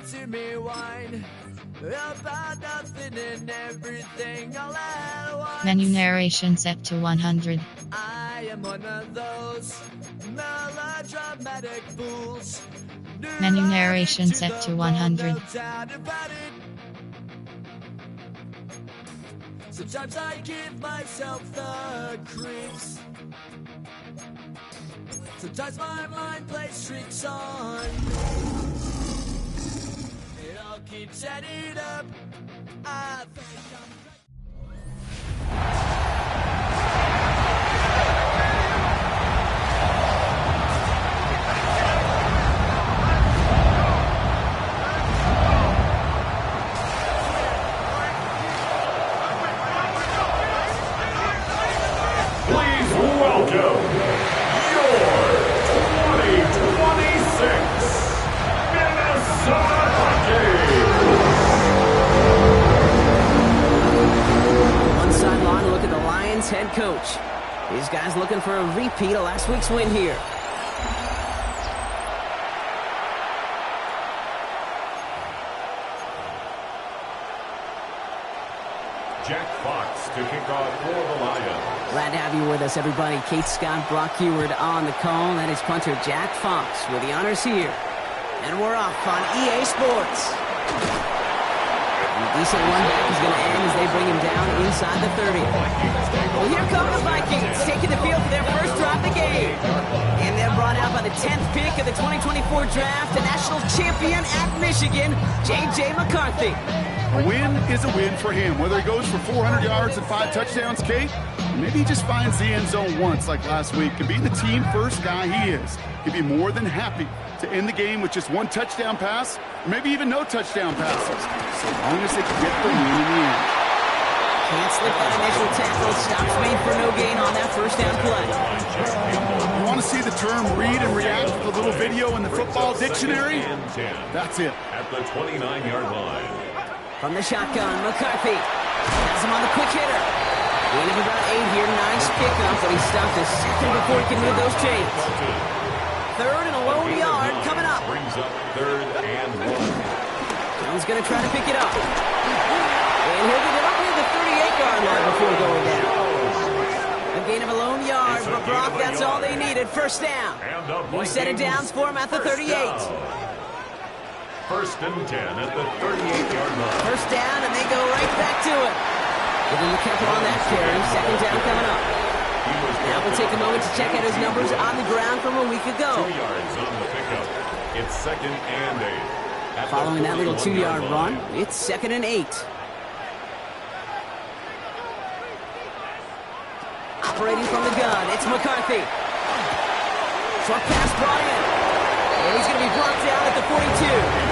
to me whine about nothing and everything all at once. Menu narration set to 100. I am one of those melodramatic fools. Menu narration set to 100. Sometimes I give myself the creeps. Sometimes my mind plays tricks on me. It all keeps adding up. I think Please welcome your 2026 Minnesota Vikings. One sideline look at the Lions head coach. These guys looking for a repeat of last week's win here. Jack Fox to kick off for the Lions. Glad to have you with us, everybody. Kate Scott, Brock Heward on the call. That is punter Jack Fox with the honors here. And we're off on EA Sports. And a decent run back is going to end as they bring him down inside the 30. Well, here come the Vikings, taking the field for their first drive of the game. And they're brought out by the 10th pick of the 2024 draft, the national champion at Michigan, J.J. McCarthy. A win is a win for him, whether he goes for 400 yards and 5 touchdowns, Kate, or maybe he just finds the end zone once like last week. And being the team first guy he is, he'd be more than happy to end the game with just 1 touchdown pass, or maybe even no touchdown passes, so long as they can get the win in the end. Can't slip that initial tackle. Stops made for no gain on that first down play. You want to see the term read and react with a little video in the football dictionary? That's it. At the 29-yard line. From the shotgun, McCarthy has him on the quick hitter. Gain of about 8 here. Nice pickup, but he stopped a second before he can move those chains. Third and a lone yard coming up. Brings up 3rd and 1. Jones going to try to pick it up. And he'll get it up near the 38-yard line before going down. A gain of a lone yard, but Brock, that's all they needed. First down. New set of downs for him at the 38. First and 10 at the 38-yard line. First down, and they go right back to it. Giving the Kemper on that carry. Second down coming up. Now we'll take a moment to check out his numbers on the ground from a week ago. 2 yards on the pickup. It's 2nd and 8. Following that little 2-yard run, it's 2nd and 8. Operating from the gun, it's McCarthy. Short pass brought in. And he's going to be brought down at the 42.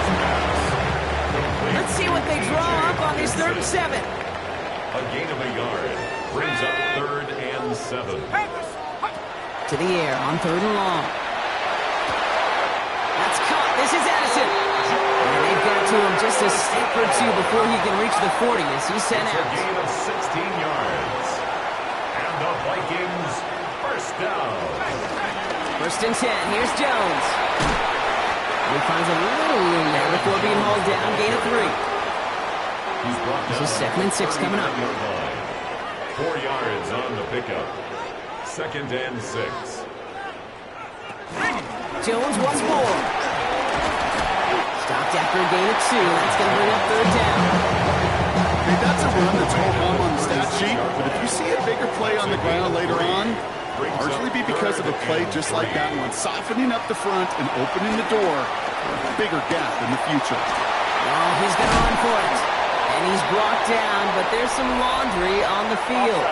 Let's see what they draw up on this 3rd and 7. A gain of a yard. Brings up 3rd and 7. To the air on 3rd and long. That's caught. This is Addison. And they've got to him just a step or two before he can reach the 40 as he's sent It's out. a gain of 16 yards. And the Vikings first down. 1st and 10. Here's Jones. He finds a little room there before being hauled down. Gain of 3. He's brought down. This is 2nd and 6 coming up. 4 yards on the pickup. 2nd and 6. Jones once more. Stopped after a gain of 2. That's going to bring up 3rd down. Hey, that's a run that's all home on the stat sheet, but if you see a bigger play on the ground later on, largely be because of a play just like that one, softening up the front and opening the door for a bigger gap in the future. Oh, he's going to run for it. And he's brought down, but there's some laundry on the field.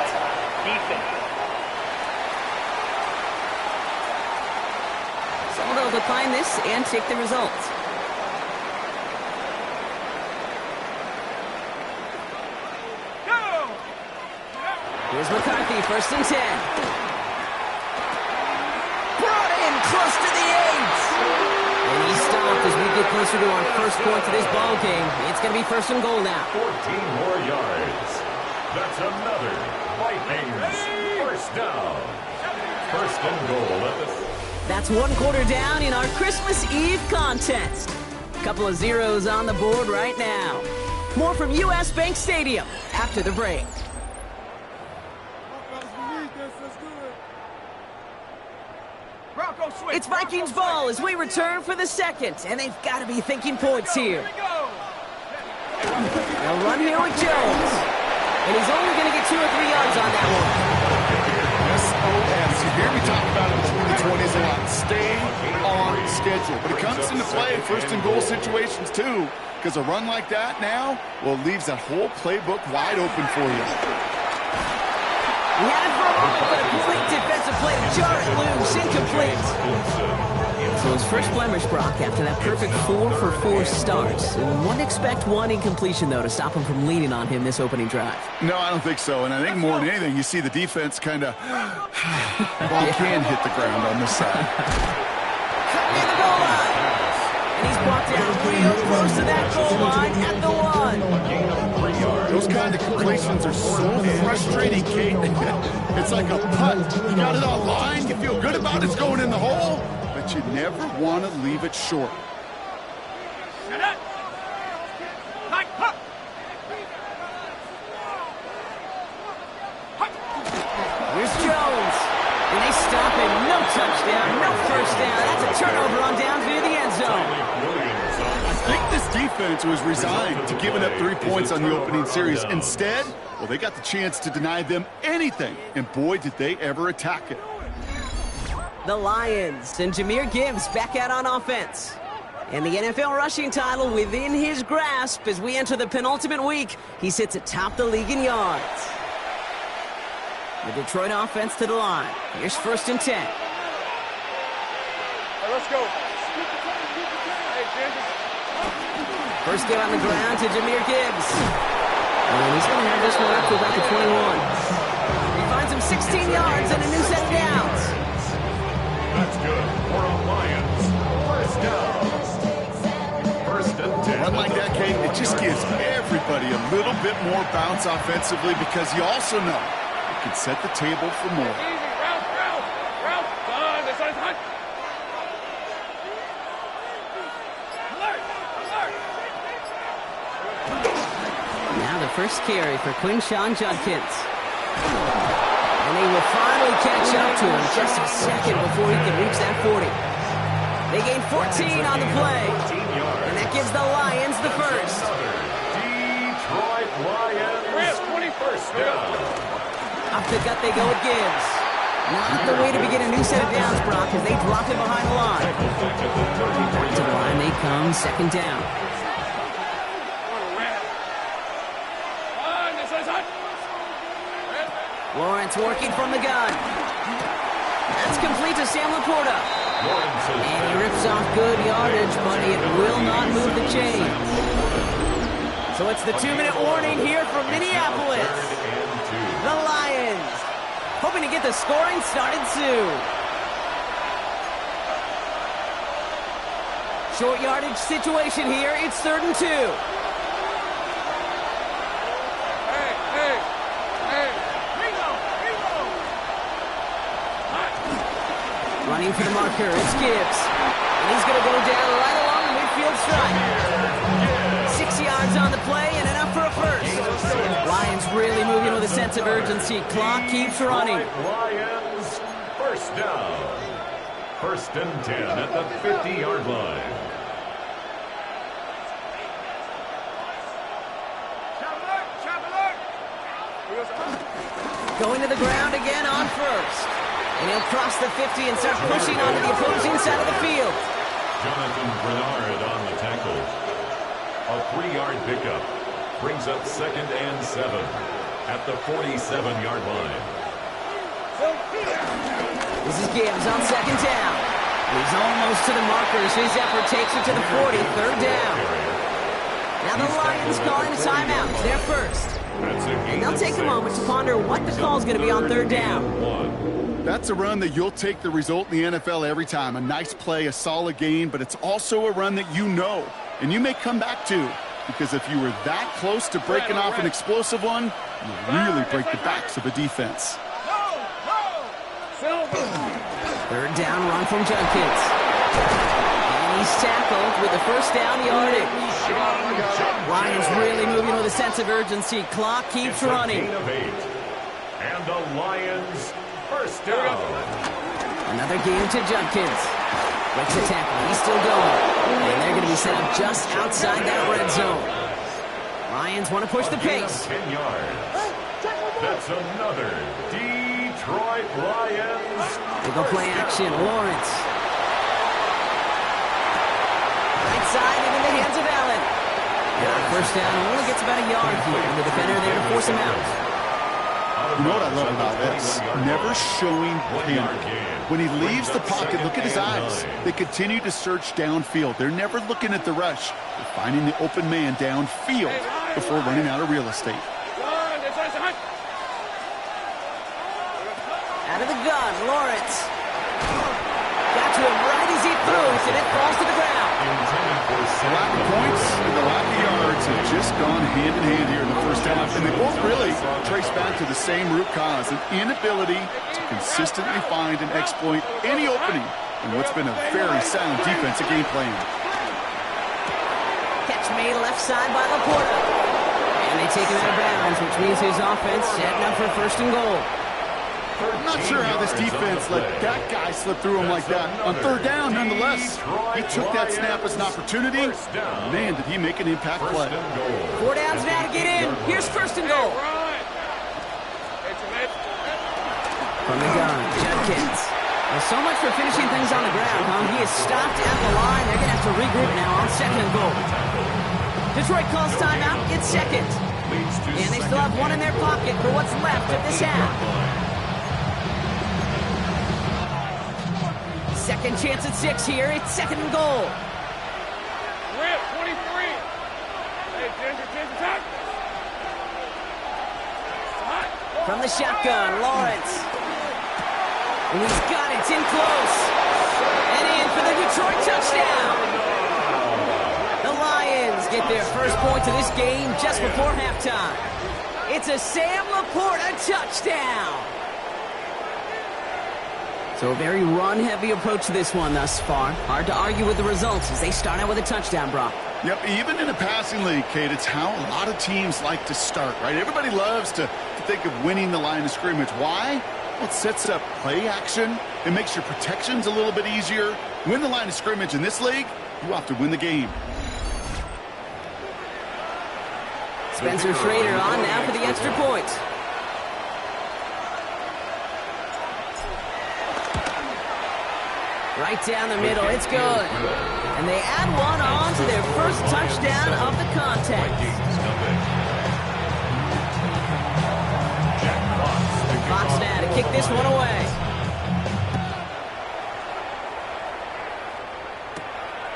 Someone will decline this and take the result. Here's McCarthy, 1st and 10. Brought in close to the 8. And he stopped as we get closer to our first point of this ball game. It's going to be 1st and goal now. 14 more yards. That's another Vikings first down. 1st and goal at the... That's 1 quarter down in our Christmas Eve contest. Couple of zeros on the board right now. More from U.S. Bank Stadium after the break. It's Vikings ball as we return for the second, and they've got to be thinking points here. They'll run here with Jones, and he's only going to get 2 or 3 yards on that one. SOS. You hear me talk about it in the 2020s a lot. Stay on schedule. But it comes into play in first and goal situations too, because a run like that now, well, leaves that whole playbook wide open for you. He had it for a moment, but a complete defensive play to jar it loose, incomplete. So his first blemish, Brock, after that perfect 4-for-4 start. Wouldn't expect one incompletion, though, to stop him from leaning on him this opening drive. No, I don't think so. And I think more than anything, you see the defense kind of ball can hit the ground on this side. Cutting in the goal line. And he's brought down real close to that goal line at the 1. Those kind of completions are so frustrating, Kate. It's like a putt. You got it on line. You feel good about it's going in the hole, but you never want to leave it short. Here's Jones. And they stop him. No touchdown, no first down. That's a turnover on downs near the end zone. I think this defense was resigned to giving up 3 points on the opening series. Instead, well, they got the chance to deny them anything, and boy, did they ever attack it. The Lions and Jahmyr Gibbs back out on offense. And the NFL rushing title within his grasp as we enter the penultimate week. He sits atop the league in yards. The Detroit offense to the line. Here's 1st and 10. Let's go. First down on the ground to Jahmyr Gibbs. And he's going to have this one up to about the 21. He finds him 16 yards and a new set of downs. That's good for a Lions. First down. 1st and 10. Run like that, Kate, it just gives everybody a little bit more bounce offensively because you also know it can set the table for more. Easy, route. This one's hot. Now the first carry for Quinshawn Judkins. And they will finally catch up to him just a second before he can reach that 40. They gain 14 on the play. And that gives the Lions the first. Detroit Lions. 21st down. Off the gut they go with Gibbs. Not the way to begin a new set of downs, Brock, as they drop him behind the line. To the line they come, 2nd down. Lawrence working from the gun. That's complete to Sam Laporta. And he rips off good yardage, but it will not move the chain. So it's the 2-minute warning here from Minneapolis. The Lions hoping to get the scoring started soon. Short yardage situation here. It's 3rd and 2. Running for the marker, it's Gibbs. And he's going to go down right along the midfield stripe. 6 yards on the play and enough for a first. Lions really moving with a sense of urgency. Clock keeps running. Lions, first down. 1st and 10 at the 50-yard line. Going to the ground again on first. And he'll cross the 50 and start pushing onto the opposing side of the field. Jonathan Bernard on the tackle. A 3-yard pickup brings up 2nd and 7 at the 47-yard line. This is Gibbs on 2nd down. He's almost to the markers. His effort takes it to the 40, 3rd down. Now the Lions calling a timeout. They're first. And they'll take a moment to ponder what the call is going to be on 3rd down. That's a run that you'll take the result in the NFL every time. A nice play, a solid gain, but it's also a run that you know, and you may come back to, because if you were that close to breaking off an explosive one, you really break the backs of a defense. 3rd down run from Judkins. And He's tackled with the first down yardage. Lions really moving with a sense of urgency. Clock keeps running. Gain of 8. And the Lions first down. Another game to Judkins. Breaks the tackle. He's still going. And they're going to be set up just outside that red zone. Lions want to push the pace. 10 yards. That's another Detroit Lions. They go play action. Lawrence. Right side into the hands of Allen. First down only gets about a yard here. And the defender there to force him out. You know what I love about this? Never showing him. When he leaves the pocket, look at his eyes. They continue to search downfield. They're never looking at the rush. They're finding the open man downfield before running out of real estate. Out of the gun, Lawrence. Got to him right as he throws, and it falls to the ground. The lack of points and the lack of yards have just gone hand in hand here in the first half, and they both really trace back to the same root cause, an inability to consistently find and exploit any opening in what's been a very sound defensive game plan. Catch made left side by Laporta. And they take him out of bounds, which means his offense setting up for first and goal. I'm not sure how this defense let that guy slip through him like that. On third down, nonetheless, he took that snap as an opportunity. Man, did he make an impact play. 4 downs now to get in. Here's first and goal. From the gun, Judkins. Well, so much for finishing things on the ground, huh? He is stopped at the line. They're going to have to regroup now on second and goal. Detroit calls timeout. It's second. And they still have one in their pocket for what's left of this half. Second chance at 6 here. It's second and goal. Rip, 23. Hey, Ginger, attack. From the shotgun, Lawrence. And he's got it. It's in close. And in for the Detroit touchdown. The Lions get their first points of this game just before halftime. It's a Sam Laporta touchdown. So a very run-heavy approach to this one thus far. Hard to argue with the results as they start out with a touchdown, Brock. Yep, even in a passing league, Kate, it's how a lot of teams like to start, right? Everybody loves to think of winning the line of scrimmage. Why? Well, it sets up play action. It makes your protections a little bit easier. Win the line of scrimmage in this league, you have to win the game. Spencer Schrader on now for the extra point. Right down the middle, it's good. And they add one on to their first touchdown of the contest. Fox now to kick this one away.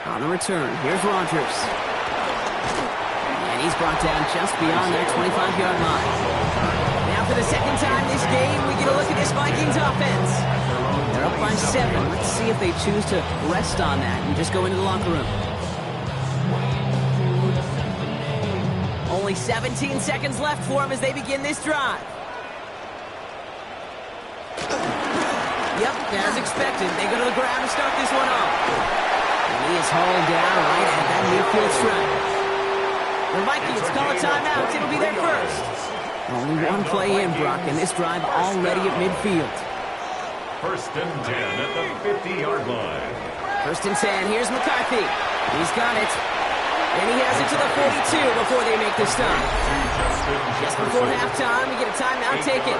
On the return, here's Rodgers. And he's brought down just beyond their 25-yard line. Now for the second time this game, we get a look at this Vikings offense. They're up by 7. Let's see if they choose to rest on that and just go into the locker room. Only 17 seconds left for them as they begin this drive. Yep, as expected, they go to the ground to start this one off. And he is hauled down right at that midfield stripe. The Vikings call a timeout. It'll be their first. Only one play in, Brock, and this drive already at midfield. First and 10 at the 50-yard line. First and 10. Here's McCarthy. He's got it. And he has it to the 42 before they make the stop. Just before halftime, we get a timeout taken.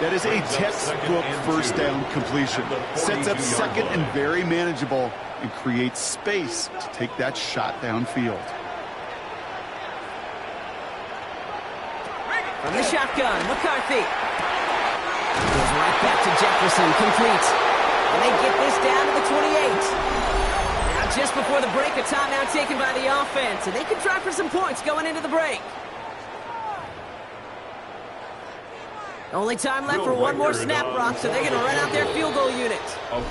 That is a textbook first down completion. Sets up second and very manageable and creates space to take that shot downfield. From the shotgun, McCarthy. Goes right back to Jefferson, complete. And they get this down to the 28. Now just before the break, a timeout taken by the offense. And they can try for some points going into the break. Only time left for one more snap, Brock, so they're going to run out their field goal unit. A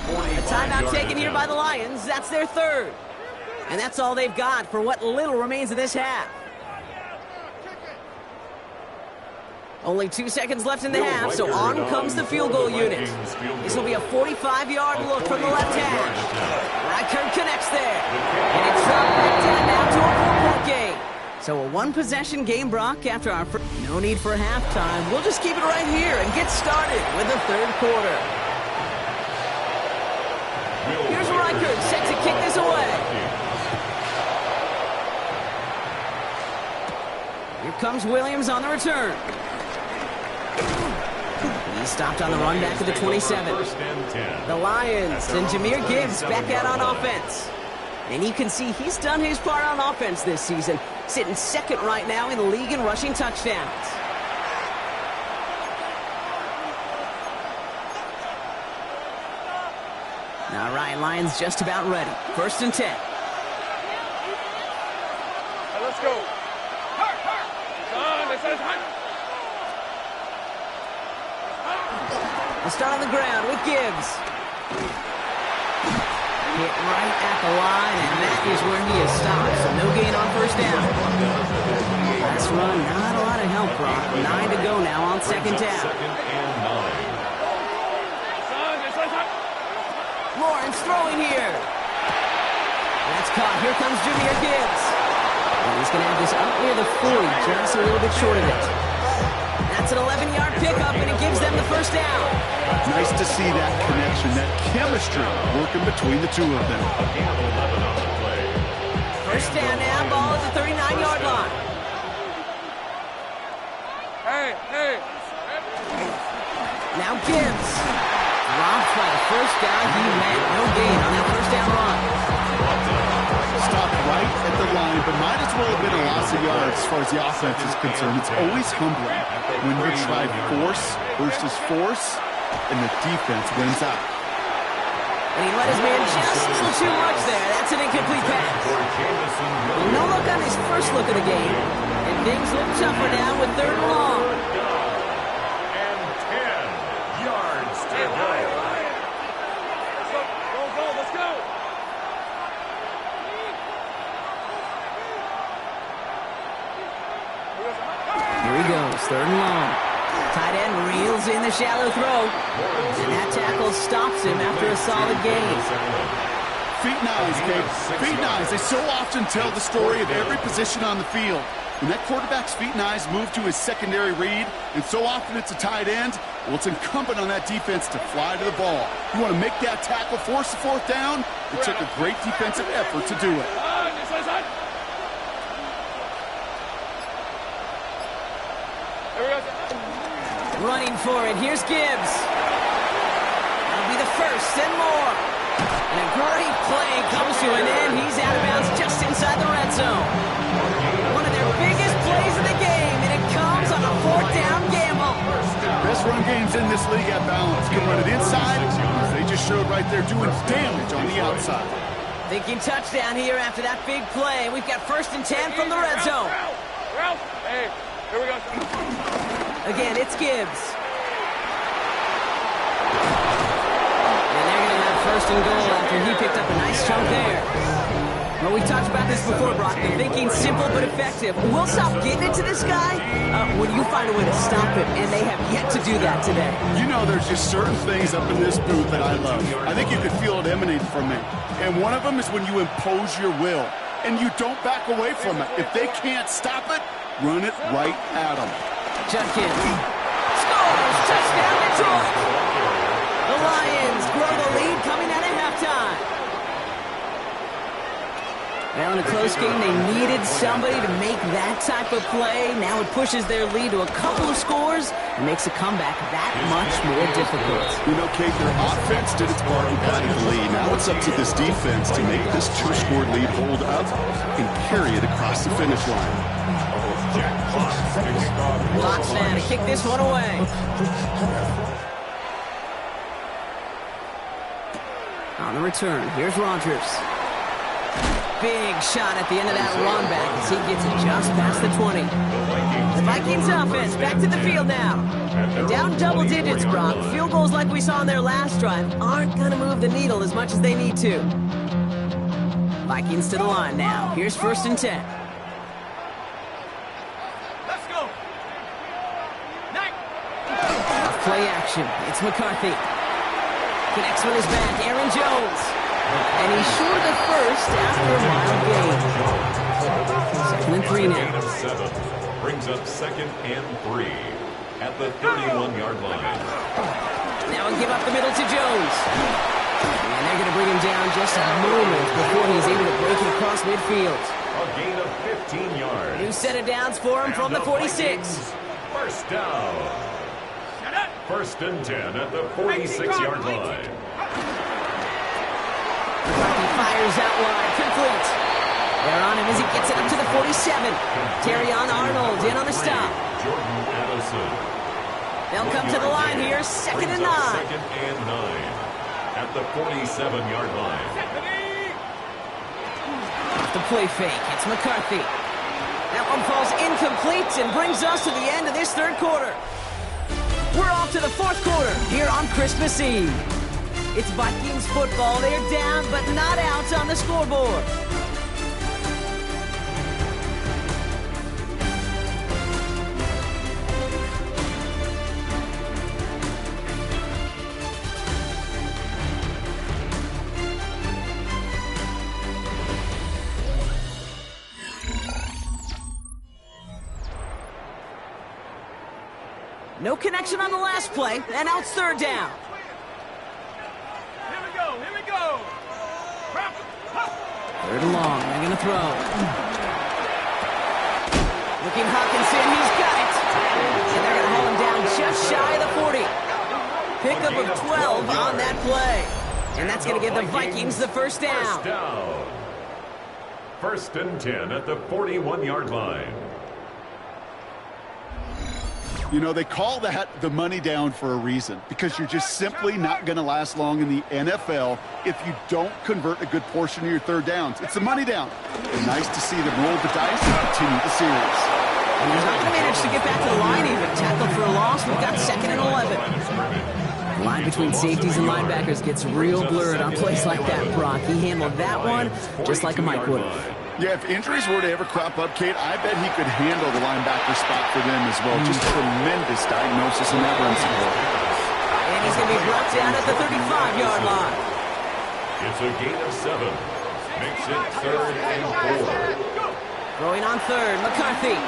timeout taken here by the Lions. That's their third. And that's all they've got for what little remains of this half. Only 2 seconds left in the half, so on comes the field goal unit. This will be a 45-yard look from the left hash. Reichert connects there. And it's dropped back down now to a 4-point game. So a one-possession game, Brock, after our first. No need for halftime. We'll just keep it right here and get started with the third quarter. Here's Reichert set to kick this away. Here comes Williams on the return. He stopped on the run back to the 27. The Lions and Jahmyr Gibbs back out on offense. And you can see he's done his part on offense this season, sitting second right now in the league in rushing touchdowns. All right, Lions just about ready. 1st and 10. Hey, let's go. We'll start on the ground with Gibbs. Hit right at the line, and that is where he is stopped. So no gain on 1st down. Last run, not a lot of help, Brock. 9 to go now on 2nd down. Lawrence throwing here. That's caught. Here comes Jahmyr Gibbs. And he's going to have this up near the 40, just a little bit short of it. That's an 11-yard pickup, and it gives them the 1st down. Nice to see that connection, that chemistry working between the two of them. 1st down now, ball at the 39-yard line. Hey. Now Gibbs. Dropped by the 1st guy he met. No gain on that 1st down run. Stopped right at the line, but might as well have been a loss of yards as far as the offense is concerned. It's always humbling when you try force versus force, and the defense wins out. And he let his man just a little too much there. That's an incomplete pass. No look on his first look of the game. And things look tougher now with 3rd and long. And 10 yards to go. Let's go. Here he goes, 3rd and long. Tight end reels in the shallow throw. And that tackle stops him after a solid gain. Feet and eyes, Gabe. Feet and eyes. They so often tell the story of every position on the field. When that quarterback's feet and eyes move to his secondary read, and so often it's a tight end, well, it's incumbent on that defense to fly to the ball. You want to make that tackle, force the 4th down? It took a great defensive effort to do it. Running for it. Here's Gibbs. That'll be the 1st and more. And a great play comes to an end. He's out of bounds just inside the red zone. One of their biggest plays of the game, and it comes on a 4th down gamble. Best run games in this league at balance. Can run it inside. They just showed right there doing damage on the outside. Thinking touchdown here after that big play. We've got 1st and 10 from the red zone. Hey, here we go. Again, it's Gibbs. And they're going to have 1st and goal after he picked up a nice chunk there. Well, we talked about this before, Brock. The thinking's simple but effective. We'll stop getting it to this guy when you find a way to stop him, and they have yet to do that today. You know, there's just certain things up in this booth that I love. I think you could feel it emanate from me. And one of them is when you impose your will, and you don't back away from it. If they can't stop it, run it right at them. Judkins scores! Touchdown, Detroit! The Lions grow the lead coming out of halftime. Well, in a close game, they needed somebody to make that type of play. Now it pushes their lead to a couple of scores and makes a comeback that much more difficult. You know, Kate, their offense did its part in guiding the lead. Now it's up to this defense to make this 2-score lead hold up and carry it across the finish line. Fox now to kick this one away. On the return, here's Rodgers. Big shot at the end of that run back as he gets it just past the 20. The Vikings offense back to the field now. And down double digits, Brock. Field goals like we saw in their last drive aren't going to move the needle as much as they need to. Vikings to the line now. Here's 1st and 10. Let's go. play action. It's McCarthy. Connects with his back. Aaron Jones. And he's short of the first after a wild gain. 2nd and 3 Gain now. of 7 brings up 2nd and 3 at the 31-yard line. Now and give up the middle to Jones. And they're going to bring him down just a moment before he's able to break it across midfield. A gain of 15 yards. New set of downs for him from the 46. Vikings, first down. 1st and 10 at the 46-yard line. McCarthy fires out wide, complete. They're on him as he gets it up to the 47. Terrion Arnold in on the stop. Jordan Addison. They'll come to the line here, 2nd and 9. 2nd and 9 at the 47-yard line. Off the play fake, it's McCarthy. That one falls incomplete and brings us to the end of this 3rd quarter. We're off to the 4th quarter here on Christmas Eve. It's Vikings football. They're down, but not out on the scoreboard. No connection on the last play, and now it's 3rd down. Here we go, here we go. 3rd and long, they're going to throw. Looking Hawkinson, he's got it. And they're going to hold him down just shy of the 40. Pickup of 12 on that play. And that's going to give the Vikings the first down. First down. 1st and 10 at the 41-yard line. You know, they call that the money down for a reason, because you're just simply not going to last long in the NFL if you don't convert a good portion of your 3rd downs. It's the money down. And nice to see them roll the dice and continue the series. And he's not going to manage to get back to the line even. Tackle for a loss. We've got 2nd and 11. The line between safeties and linebackers gets real blurred on plays like that, Brock. He handled that one just like a Mike would have. Yeah, if injuries were to ever crop up, Kate, I bet he could handle the linebacker spot for them as well. Just tremendous diagnosis in that run support. And he's going to be brought down at the 35-yard line. It's a gain of 7. Makes it 3rd and 4. Throwing on 3rd, McCarthy.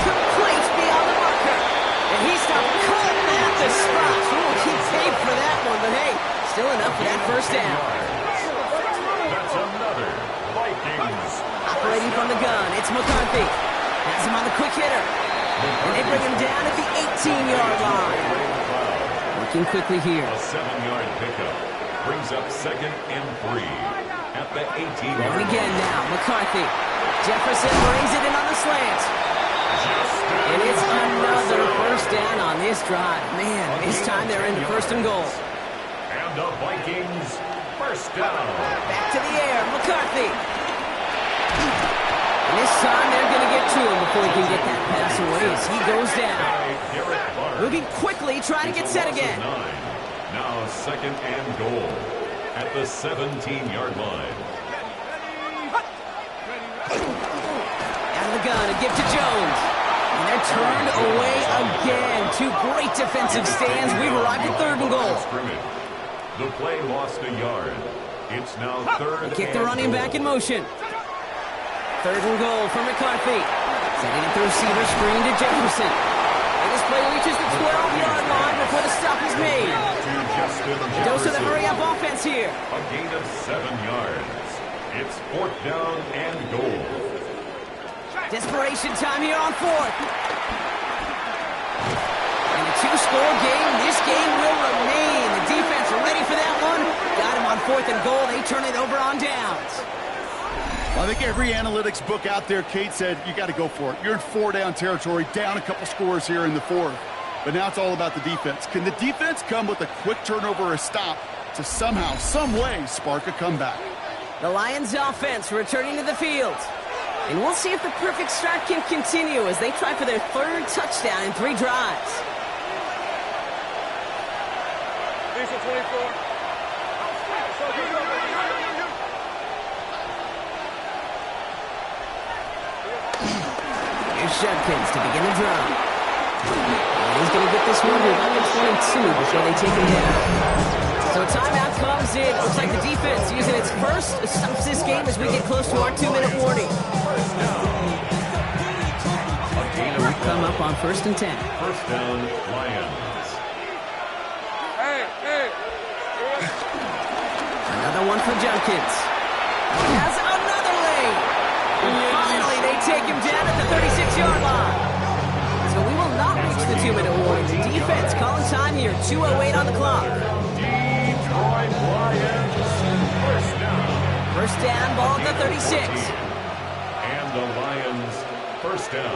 Complete beyond the marker. And he stopped cold at the spot. Ooh, he paid for that one, but hey, still enough for that first down. That's another Vikings. Operating from the gun, it's McCarthy. Has him on the quick hitter. And they bring him down at the 18-yard line. Working quickly here. A 7-yard pickup brings up 2nd and 3 at the 18-yard line. And again now, McCarthy. Jefferson brings it in on the slant. And it's another first down on this drive. Man, this time they're into 1st and goal. And the Vikings first down. Back to the air, McCarthy. And this time they're going to get to him before he can get that pass away as he goes down. Moving quickly, trying to get set again. Now 2nd and goal at the 17-yard line. Out of the gun, a give to Jones. And they're turned away again. 2 great defensive stands. We've arrived at 3rd and goal. The play lost a yard. It's now 3rd and Kick the running back in motion. 3rd and goal for McCarthy. Setting up the receiver screen to Jefferson. And this play reaches the 12-yard line before the stop is made. Goes to the hurry-up offense here. A gain of 7 yards. It's 4th down and goal. Desperation time here on 4th. And a 2-score game. This game will remain. The defense ready for that one. Got him on 4th and goal. They turn it over on downs. I think every analytics book out there, Kate, said you got to go for it. You're in 4-down territory, down a couple scores here in the 4th. But now it's all about the defense. Can the defense come with a quick turnover or a stop to somehow, some way, spark a comeback? The Lions offense returning to the field. And we'll see if the perfect start can continue as they try for their 3rd touchdown in 3 drives. Diesel 24. Here's Judkins to begin the drive. And He's going to get this one to about the 22 before they take him down. So timeout comes in. Looks like the defense using its first stops this game as we get close to our 2-minute warning. We'll come up on 1st and 10. First down, Lions. Hey. Another one for Junkins. He has another lane. And finally, they take him down at the 36-yard line. So we will not reach the 2-minute warning. The defense calling time here. 2:08 on the clock. Detroit Lions. First down. First down, ball at the 36. And the Lions, first down.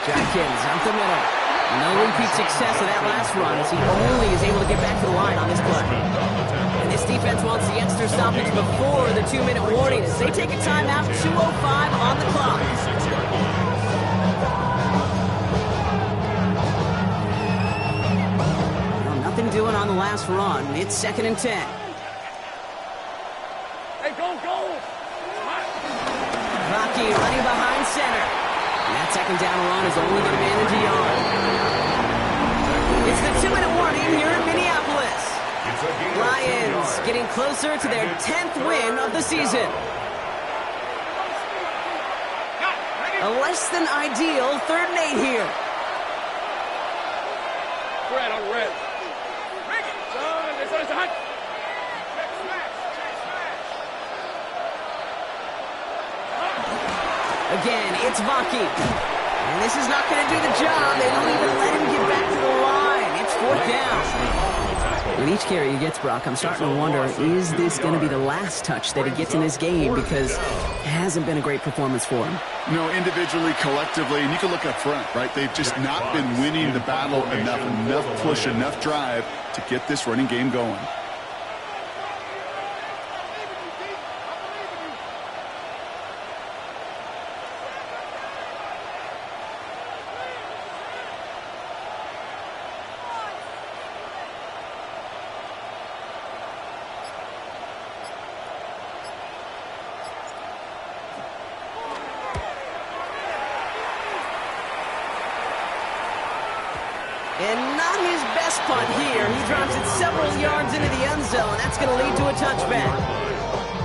Junkins up the middle. No repeat success of that last run as he only is able to get back to the line on this play. And this defense wants the extra stoppage before the 2-minute warning as they take a timeout, 2:05 on the clock. Well, nothing doing on the last run. It's 2nd and 10. Hey, go! Rocky running behind center. And that second down run is only going to manage a yard. It's the 2-minute warning here in Minneapolis. Lions getting closer to their 10th win of the season. A less than ideal 3rd and 8 here. Red on red. It's a hunt. Again, it's Vaki. And this is not going to do the job. They don't even let him get back to the line. It's 4th down. With each carry he gets, Brock, I'm starting to wonder, is this going to be the last touch that he gets in this game? Because it hasn't been a great performance for him. No, individually, collectively, and you can look up front, right? They've just not been winning the battle enough push, enough drive to get this running game going. And not his best punt here. He drops it several yards into the end zone. That's going to lead to a touchback.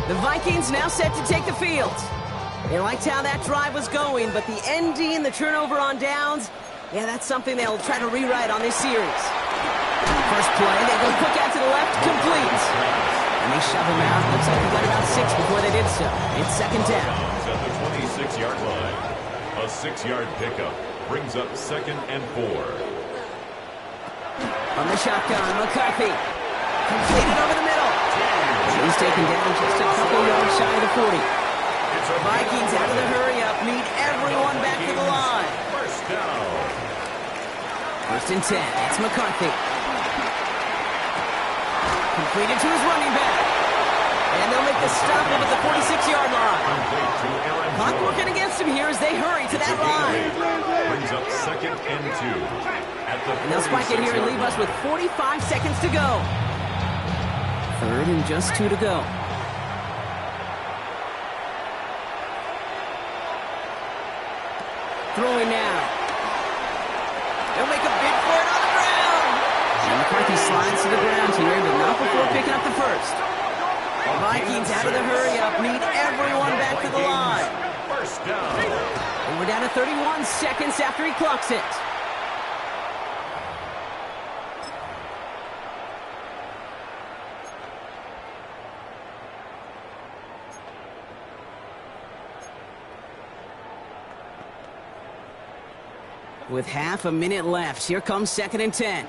The Vikings now set to take the field. They liked how that drive was going, but the ND and the turnover on downs, yeah, that's something they'll try to rewrite on this series. First play, they go quick out to the left, complete. And they shove him out. Looks like he got about 6 before they did so. It's 2nd down. At the 26-yard line. A 6-yard pickup brings up 2nd and 4. From the shotgun, McCarthy. Completed over the middle. He's taken down just a couple yards shy of the 40. Vikings out of the hurry-up, need everyone back to the line. First down. 1st and 10, it's McCarthy. Completed to his running back. And they'll make the stop up at the 46-yard line. Clock working against him here as they hurry to that line. Brings up 2nd and 2. And they'll spike it here and leave us with 45 seconds to go. 3rd and just 2 to go. Throwing now. They'll make a bid for it on the ground. And McCarthy slides to the ground here, but not before picking up the first. The Vikings out of the hurry-up need everyone back to the line. First down. And we're down to 31 seconds after he clocks it. With half a minute left, here comes 2nd and 10.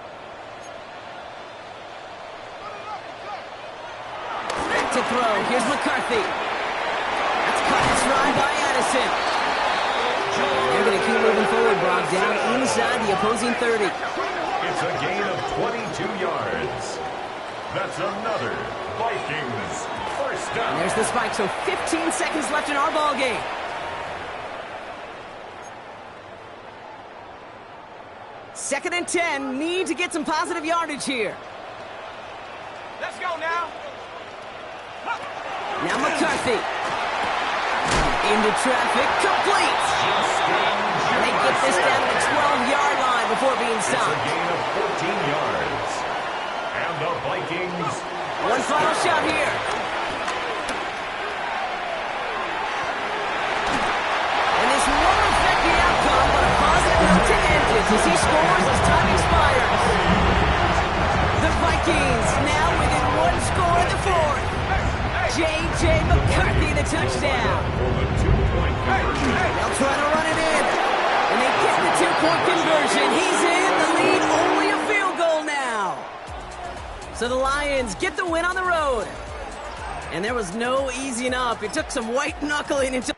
Back to throw. Here's McCarthy. That's caught in stride by Addison. They're going to keep moving forward, Brock, down inside the opposing 30. It's a gain of 22 yards. That's another Vikings first down. And there's the spike, so 15 seconds left in our ball game. Second and 10, need to get some positive yardage here. Let's go now. Now McCarthy. Into traffic, complete. get this down to the 12-yard line before being It's a stopped. gain of 14 yards. And the Vikings. One final shot here. And this won't affect the outcome, but a positive note to end it as he scores as time expires. The Vikings now within one score in the fourth. J.J. McCarthy, the touchdown. For the two-point conversion. They'll try to run it in. And they get the two-point conversion. He's in. The lead only a field goal now. So the Lions get the win on the road. And there was no easing up. It took some white knuckling until